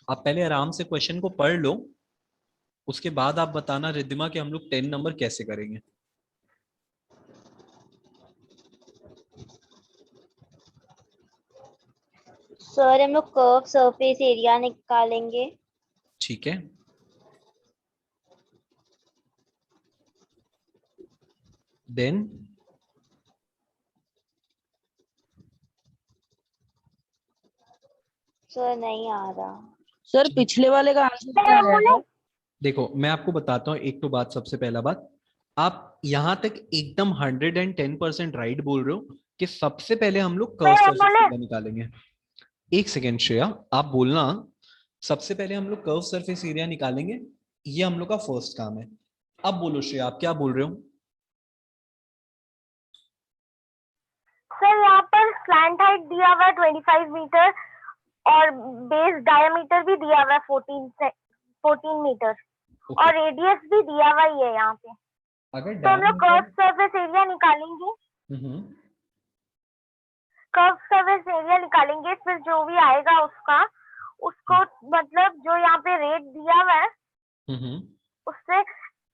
आप पहले आराम से क्वेश्चन को पढ़ लो, उसके बाद आप बताना रिद्धिमा कि हम लोग 10 नंबर कैसे करेंगे। सर हम लोग कर्व सरफेस एरिया निकालेंगे। ठीक है, देन सर नहीं आ रहा। सर पिछले वाले का आंसर क्या आया था? देखो मैं आपको बताता हूँ एक तो बात, सबसे पहला बात, आप यहां तक एकदम 110% राइट बोल रहे हो कि सबसे पहले हम लोग कर्व सरफेस एरिया निकालेंगे। एक सेकेंड श्रेया, आप बोलना सबसे पहले हम लोग कर्व सरफेस एरिया निकालेंगे, ये हम लोग का फर्स्ट काम है। अब बोलो श्रेया, आप क्या बोल रहे हो? सर यहाँ पर स्लैंट हाइट दिया हुआ है 25 मीटर और बेस डायमीटर भी दिया हुआ है 14 मीटर Okay. और रेडियस भी दिया हुआ ही है यहाँ पे। अगर तो हम लोग कर्व डायमीटर सरफेस एरिया निकालेंगे। कर्व सरफेस एरिया निकालेंगे, फिर जो भी आएगा उसको मतलब जो यहाँ पे रेट दिया हुआ है उससे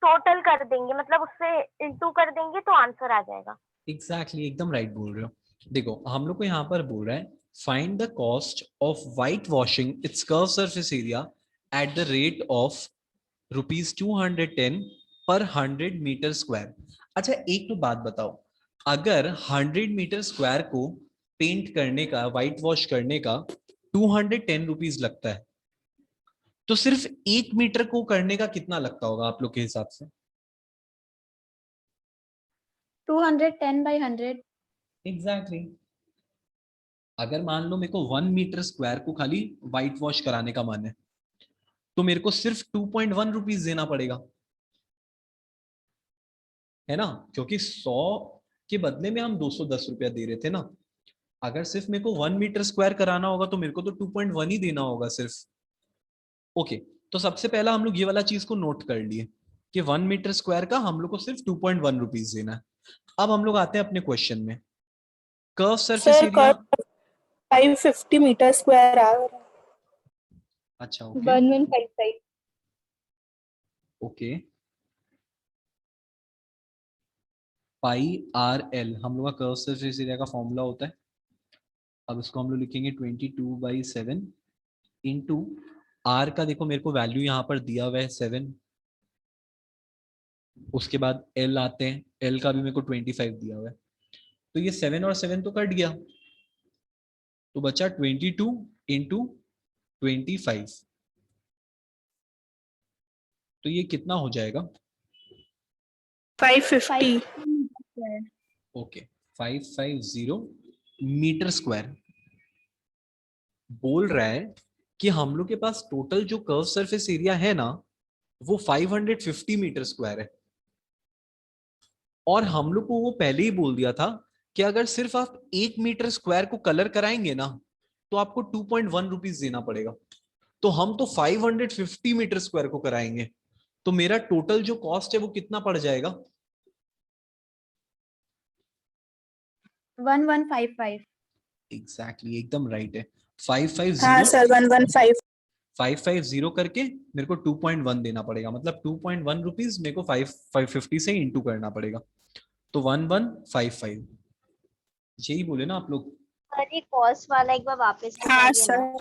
टोटल कर देंगे, मतलब उससे इंटू कर देंगे तो आंसर आ जाएगा। एग्जैक्टली एकदम राइट बोल रहे हो। देखो हम लोग को यहाँ पर बोल रहा है find the cost of white washing it's curve surface area at the rate of ₹210 पर 100 मीटर स्क्वायर। अच्छा एक तो बात बताओ, अगर 100 मीटर स्क्वायर को पेंट करने का, व्हाइट वॉश करने का ₹210 लगता है, तो सिर्फ 1 मीटर को करने का कितना लगता होगा आप लोग के हिसाब से? 210/100। Exactly exactly. अगर मान लो मेरे को 1 मीटर स्क्वायर को खाली व्हाइट वॉश कराने का मन है, तो मेरे को सिर्फ ₹2.1 देना पड़ेगा, है ना? क्योंकि 100 के बदले में हम ₹210 दे रहे थे ना। अगर सिर्फ मेरे को 1 मीटर स्क्वायर कराना होगा तो मेरे को तो 2.1 ही देना होगा सिर्फ। ओके, तो सबसे पहला हम लोग ये वाला चीज को नोट कर लिए कि 1 मीटर स्क्वायर का हम लोग को सिर्फ ₹2.1 देना है। अब हम लोग आते हैं अपने क्वेश्चन में। Curve surface sir area 550 metre square आ रहा है। अच्छा okay 1155। Okay, pi r l हम लोग का कर्व सरफेस एरिया का फॉर्मूला होता है। अब इसको हम लोग लिखेंगे 22/7 इंटू आर का, देखो मेरे को वैल्यू यहाँ पर दिया हुआ है 7। उसके बाद एल आते हैं, एल का भी मेरे को 25 दिया हुआ है। तो ये 7 और 7 तो कट गया, तो बचा 22 इंटू 25। तो ये कितना हो जाएगा? 550। Okay 550 metre square. बोल रहा है कि हम लोग के पास टोटल जो कर्व सरफेस एरिया है ना, वो 550 मीटर स्क्वायर है। और हम लोग को वो पहले ही बोल दिया था कि अगर सिर्फ आप 1 मीटर स्क्वायर को कलर कराएंगे ना, तो आपको ₹2.1 देना पड़ेगा। तो हम तो 550 मीटर स्क्वायर को कराएंगे, तो मेरा टोटल जो कॉस्ट है वो कितना पड़ जाएगा? 1155। एग्जैक्टली एकदम राइट है। 550 हाँ सर 115। 550 करके मेरे को 2.1 देना पड़ेगा, मतलब ₹2.1 मेरे को 550 से इंटू करना पड़ेगा, तो 1155। यही बोले ना आप लोग? सर ये कॉस्ट वाला एक बार वापस हाँ बताइए सर। ना।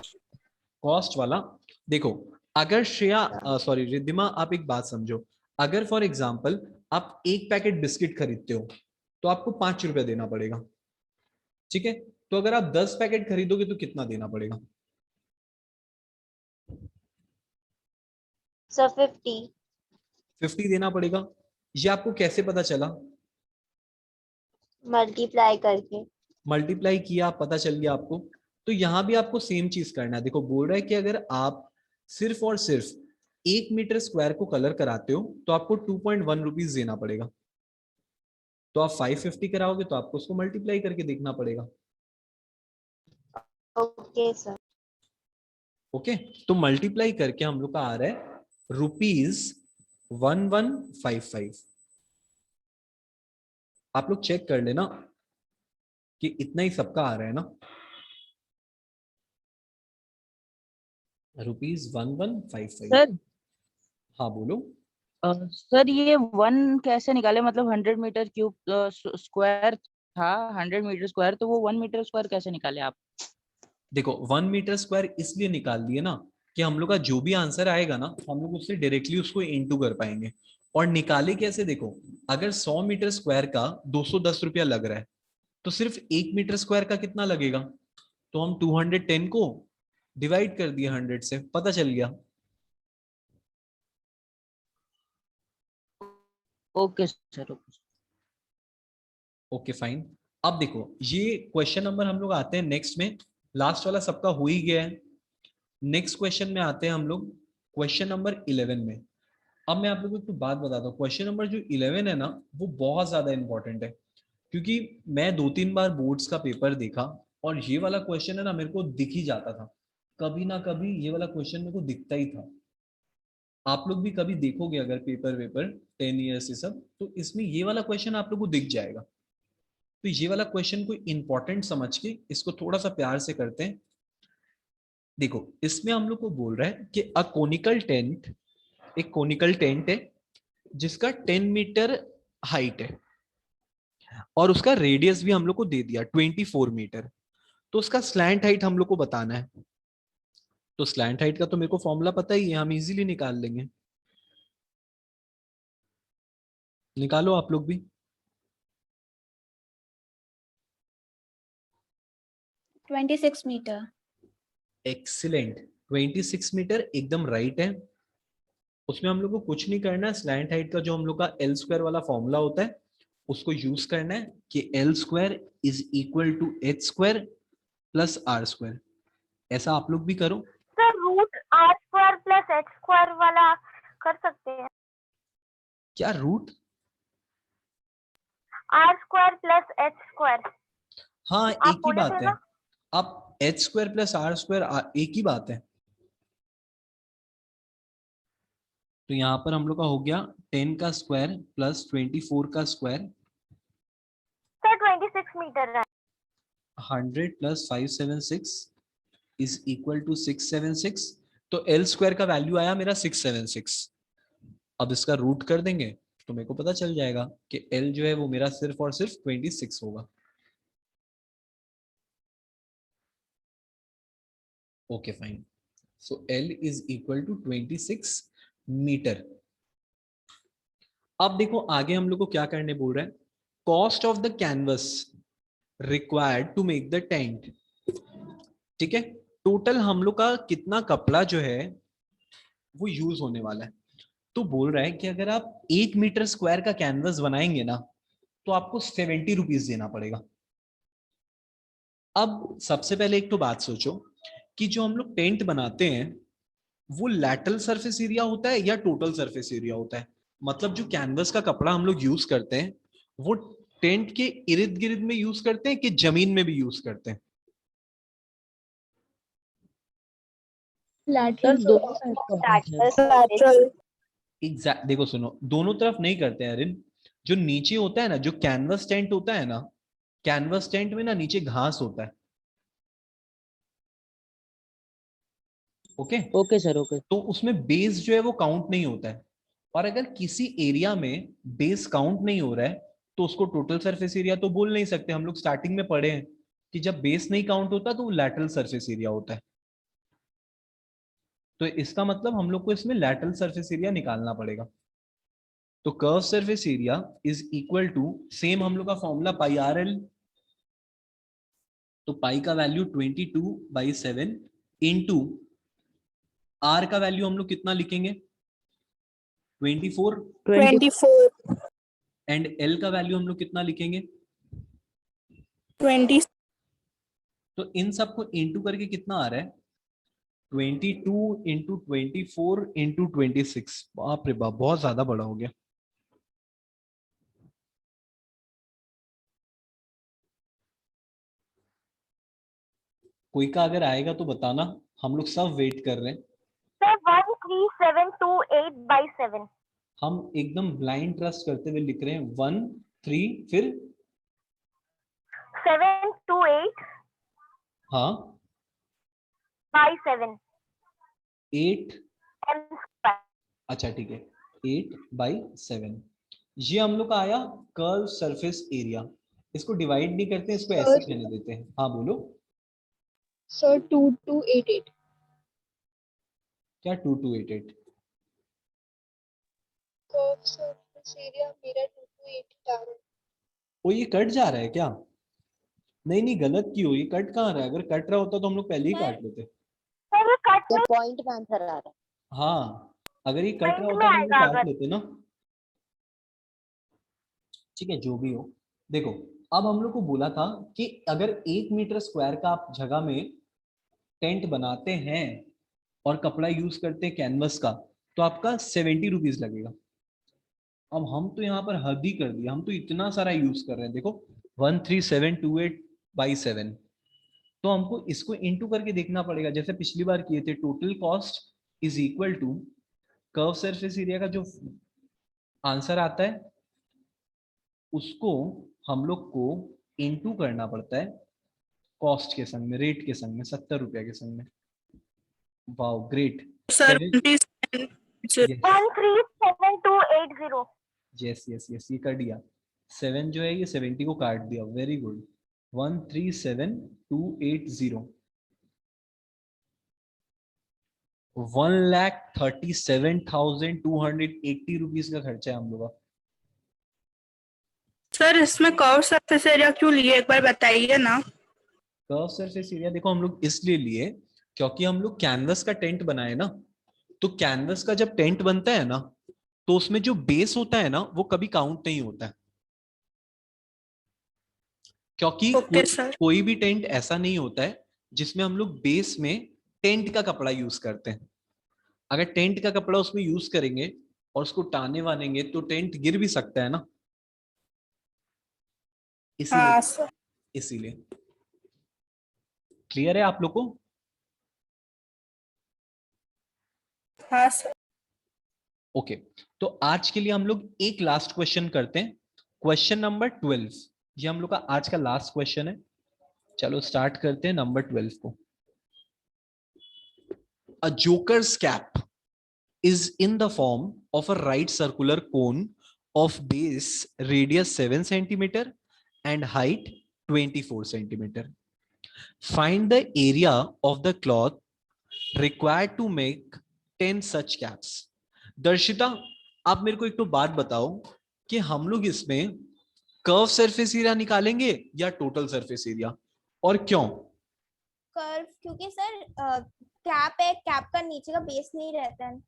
कॉस्ट वाला देखो, अगर श्रेया सॉरी रिद्धिमा, आप एक बात समझो। अगर फॉर एग्जाम्पल आप एक पैकेट बिस्किट खरीदते हो तो आपको ₹5 देना पड़ेगा, ठीक है? तो अगर आप 10 पैकेट खरीदोगे तो कितना देना पड़ेगा? सर 50। 50 देना पड़ेगा। ये आपको कैसे पता चला? मल्टीप्लाई करके। मल्टीप्लाई किया, पता चल गया आपको। तो यहां भी आपको सेम चीज करना है। देखो बोल रहा है कि अगर आप सिर्फ और सिर्फ 1 मीटर स्क्वायर को कलर कराते हो तो आपको ₹2.1 देना पड़ेगा। तो आप 550 कराओगे तो आपको उसको मल्टीप्लाई करके देखना पड़ेगा। Okay sir. ओके, तो मल्टीप्लाई करके हम लोग का आ रहा है ₹1155। आप लोग चेक कर लेना कि इतना ही सबका आ रहा है ना। ₹1155। सर हाँ बोलो। सर ये वन कैसे निकाले, मतलब 100 मीटर क्यूब स्क्वायर था, 100 मीटर स्क्वायर, तो वो 1 मीटर स्क्वायर कैसे निकाले आप? देखो 1 मीटर स्क्वायर इसलिए निकाल दिए ना कि हम लोग का जो भी आंसर आएगा ना हम लोग उससे डायरेक्टली उसको इनटू कर पाएंगे। और निकाले कैसे, देखो अगर 100 मीटर स्क्वायर का 210 रुपया लग रहा है तो सिर्फ 1 मीटर स्क्वायर का कितना लगेगा, तो हम 210 को डिवाइड कर दिया 100 से, पता चल गया। Okay sir, okay. Okay fine. अब देखो ये क्वेश्चन नंबर हम लोग आते हैं नेक्स्ट में, लास्ट वाला सबका हो ही गया है। नेक्स्ट क्वेश्चन में आते हैं हम लोग, क्वेश्चन नंबर 11 में। अब मैं आप लोगों को एक बात बताता हूँ, क्वेश्चन नंबर जो 11 है ना वो बहुत ज्यादा इंपॉर्टेंट है, क्योंकि मैं 2-3 बार बोर्ड्स का पेपर देखा और ये वाला क्वेश्चन है ना मेरे को दिख ही जाता था, कभी ना कभी ये वाला क्वेश्चन मेरे को दिखता ही था। आप लोग भी कभी देखोगे अगर पेपर वेपर 10 ईयर्स से सब, तो इसमें ये वाला क्वेश्चन आप लोग को दिख जाएगा। तो ये वाला क्वेश्चन को इंपॉर्टेंट समझ के इसको थोड़ा सा प्यार से करते हैं। देखो इसमें हम लोग को बोल रहा है कि अ कोनिकल टेंट, एक कोनिकल टेंट है जिसका 10 मीटर हाइट है और उसका रेडियस भी हम लोग को दे दिया 24 मीटर। तो उसका स्लैंट हाइट हम लोग को बताना है। तो स्लैंट हाइट का तो मेरे को फॉर्मूला पता ही है, हम इजीली निकाल लेंगे। निकालो आप लोग भी। 26 मीटर। एक्सीलेंट, 26 मीटर एकदम राइट है। उसमें हम लोग को कुछ नहीं करना है, स्लैंट हाइट का जो हम लोग का एल स्क्वायर वाला फॉर्मूला होता है उसको यूज करना है कि L square is equal to H square plus R square. ऐसा आप लोग भी करो। Sir root R square plus H square वाला कर सकते हैं। क्या root? R square plus H square, हाँ आप एक ही बोले बात थे है। ना। आप H square plus R square एक ही बात है। तो यहाँ पर हम लोग का हो गया 10 का स्क्वायर प्लस 24 का स्क्वायर, सर 26 मीटर है। 100 प्लस 576 इज इक्वल टू 676। तो एल स्क्वायर का वैल्यू आया मेरा 676। अब इसका रूट कर देंगे तो मेरे को पता चल जाएगा कि एल जो है वो मेरा सिर्फ और सिर्फ 26 होगा। Okay fine. So L is equal to 26 meter. अब देखो आगे हम लोग को क्या करने बोल रहे हैं, cost of the canvas required to make the tent. ठीक है, टोटल हम लोग का कितना कपड़ा जो है वो यूज होने वाला है। तो बोल रहा है कि अगर आप 1 मीटर स्क्वायर का कैनवस बनाएंगे ना तो आपको 70 रुपीज देना पड़ेगा। अब सबसे पहले एक तो बात सोचो कि जो हम लोग टेंट बनाते हैं वो लैटरल सरफेस एरिया होता है या टोटल सरफेस एरिया होता है, मतलब जो कैनवस का कपड़ा हम लोग यूज करते हैं वो टेंट के इर्द गिर्द में यूज करते हैं कि जमीन में भी यूज करते हैं। सर दोनों टाइप का होता है सर। लैटरल। एग्जैक्ट, देखो सुनो दोनों तरफ नहीं करते हैं अरिन। जो नीचे होता है ना, जो कैनवस टेंट होता है ना, कैनवस टेंट में ना नीचे घास होता है। Okay, okay sir, okay. तो उसमें बेस जो है वो काउंट नहीं होता है। और अगर किसी एरिया में बेस काउंट नहीं हो रहा है तो उसको टोटल सरफेस एरिया तो बोल नहीं सकते। हम लोग स्टार्टिंग में पढ़े हैं कि जब बेस नहीं काउंट होता तो वो लैटरल सरफेस एरिया होता है। तो इसका मतलब हम लोग को इसमें लैटरल सरफेस एरिया निकालना पड़ेगा। तो curve surface area is equal to, same हम लोग का फॉर्मूला पाई आर एल। तो पाई का वैल्यू 22/7 इंटू आर का वैल्यू हम लोग कितना लिखेंगे 24, 24। एंड एल का वैल्यू हम लोग कितना लिखेंगे। 20। तो इन सबको इंटू करके कितना आ रहा है 22 × 24 × 26। बाप रे बाप बहुत ज्यादा बड़ा हो गया। कोई का अगर आएगा तो बताना, हम लोग सब वेट कर रहे हैं। सर 13728/7। हम एकदम ब्लाइंड ट्रस्ट करते हुए लिख रहे हैं 1 3 फिर 728/7। हाँ 8, m square। अच्छा ठीक है, 8/7 ये हम लोग का आया कर्व सरफेस एरिया। इसको डिवाइड नहीं करते, इसको ऐसे Sir. रहने देते हैं। हाँ बोलो। Sir, 2288. क्या 2288? Curve surface area मेरा 2288 आ रहा है। ओ ये कट जा रहा है क्या? नहीं नहीं, गलत क्यों? ये कट कहाँ रहा है? अगर कट रहा होता तो हम लोग पहले ही काट लेते। सर ये कट तो पॉइंट में आंसर आ रहा है। हाँ, अगर ये कट रहा पॉइंट होता में तो हम लोग आएगा काट अगर। लेते ना। ठीक है, जो भी हो। देखो, अब हम लोग को बोला था कि अगर 1 मीटर स्क्वायर का आप जगह में टेंट बनाते हैं और कपड़ा यूज करते हैं कैनवस का, तो आपका 70 रुपीज लगेगा। अब हम तो यहाँ पर हद ही कर दिया, हम तो इतना सारा यूज कर रहे हैं। देखो 13728/7, तो हमको इसको इनटू करके देखना पड़ेगा, जैसे पिछली बार किए थे। Total cost is equal to curve surface area का जो आंसर आता है उसको हम लोग को इनटू करना पड़ता है कॉस्ट के संग में, रेट के संग में, 70 रुपया के संग में। Wow great. Sir, 137,280। Yes yes yes, ये कर दिया। 7 जो है ये 70 को काट दिया, वेरी गुड। 137,280, 1,37,280 रुपीज का खर्चा है हम लोग का। सर इसमें कर्व सरफेस एरिया क्यों लिए एक बार बताइए ना। कर्व सरफेस एरिया देखो हम लोग इसलिए लिए क्योंकि हम लोग कैनवस का टेंट बनाए ना, तो कैनवस का जब टेंट बनता है ना, तो उसमें जो बेस होता है ना वो कभी काउंट नहीं होता है। क्योंकि ओके सर। कोई भी टेंट ऐसा नहीं होता है जिसमें हम लोग बेस में टेंट का कपड़ा यूज करते हैं। अगर टेंट का कपड़ा उसमें यूज करेंगे और उसको टाने वानेंगे तो टेंट गिर भी सकता है ना, इसीलिए। हाँ सर। इसीलिए क्लियर है आप लोग को? हाँ सर। ओके, तो आज के लिए हम लोग एक लास्ट क्वेश्चन करते हैं, क्वेश्चन नंबर 12। ये हम लोग का आज का लास्ट क्वेश्चन है। चलो स्टार्ट करते हैं नंबर 12 को। A joker's cap is in the form of a right circular cone of base radius 7 centimeter and height 24 centimeter. Find the area of the cloth required to make 10 such caps. दर्शिता, आप मेरे को एक तो बात बताओ कि हम लोग इसमें कर्व सरफेस एरिया निकालेंगे या टोटल सरफेस एरिया, और क्यों? कर्व, क्योंकि सर कैप है, कैप का नीचे का बेस नहीं रहता है।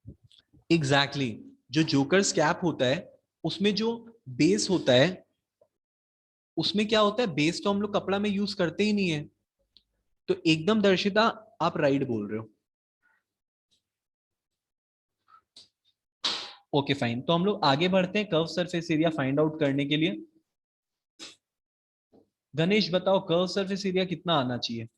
एग्जैक्टली जो जोकर्स कैप होता है उसमें जो बेस होता है, उसमें क्या होता है, बेस तो हम लोग कपड़ा में यूज करते ही नहीं है। तो एकदम दर्शिता आप राइट बोल रहे हो। ओके फाइन, तो हम लोग आगे बढ़ते हैं curve surface area find out करने के लिए। गणेश बताओ कर्व सरफेस एरिया कितना आना चाहिए?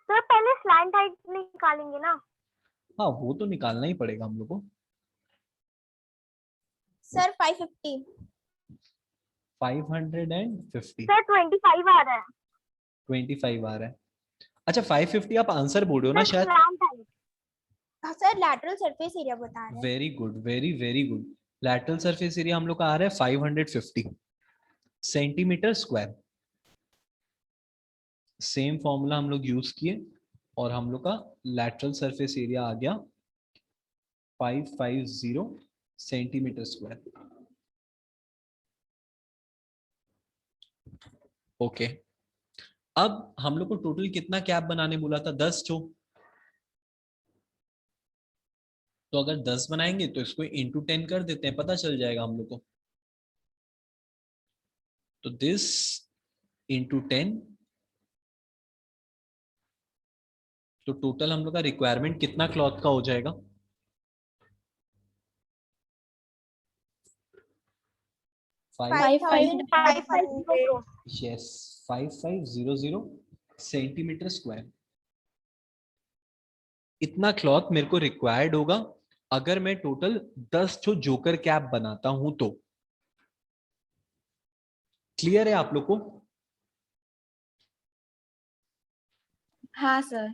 सर पहले स्लैंट हाइट निकालेंगे ना। हाँ वो तो निकालना ही पड़ेगा हम लोग को। सर 550। 550। सर 25 आ रहा है। 25 आ रहा है। अच्छा 550 आप आंसर बोल रहे हो ना सर शायद? Slant height. हाँ सर, लैटरल सरफेस एरिया बता रहे हैं। Very good, very very good. Lateral surface area हम लोग का आ रहा है 550 सेंटीमीटर स्क्वायर। सेम फॉर्मूला हम लोग यूज किए और हम लोग का लैटरल सरफेस एरिया आ गया 550 सेंटीमीटर स्क्वायर। ओके, अब हम लोग को टोटल कितना कैप बनाने बोला था? 10 जो। तो अगर 10 बनाएंगे तो इसको इंटू 10 कर देते हैं, पता चल जाएगा हम लोग को। तो दिस इंटू 10, तो टोटल हम लोग का रिक्वायरमेंट कितना क्लॉथ का हो जाएगा? 5,500। Yes, 5500 centimetre square. इतना क्लॉथ मेरे को रिक्वायर्ड होगा अगर मैं टोटल 10 जो जोकर कैप बनाता हूं तो। क्लियर है आप लोग को? हाँ सर।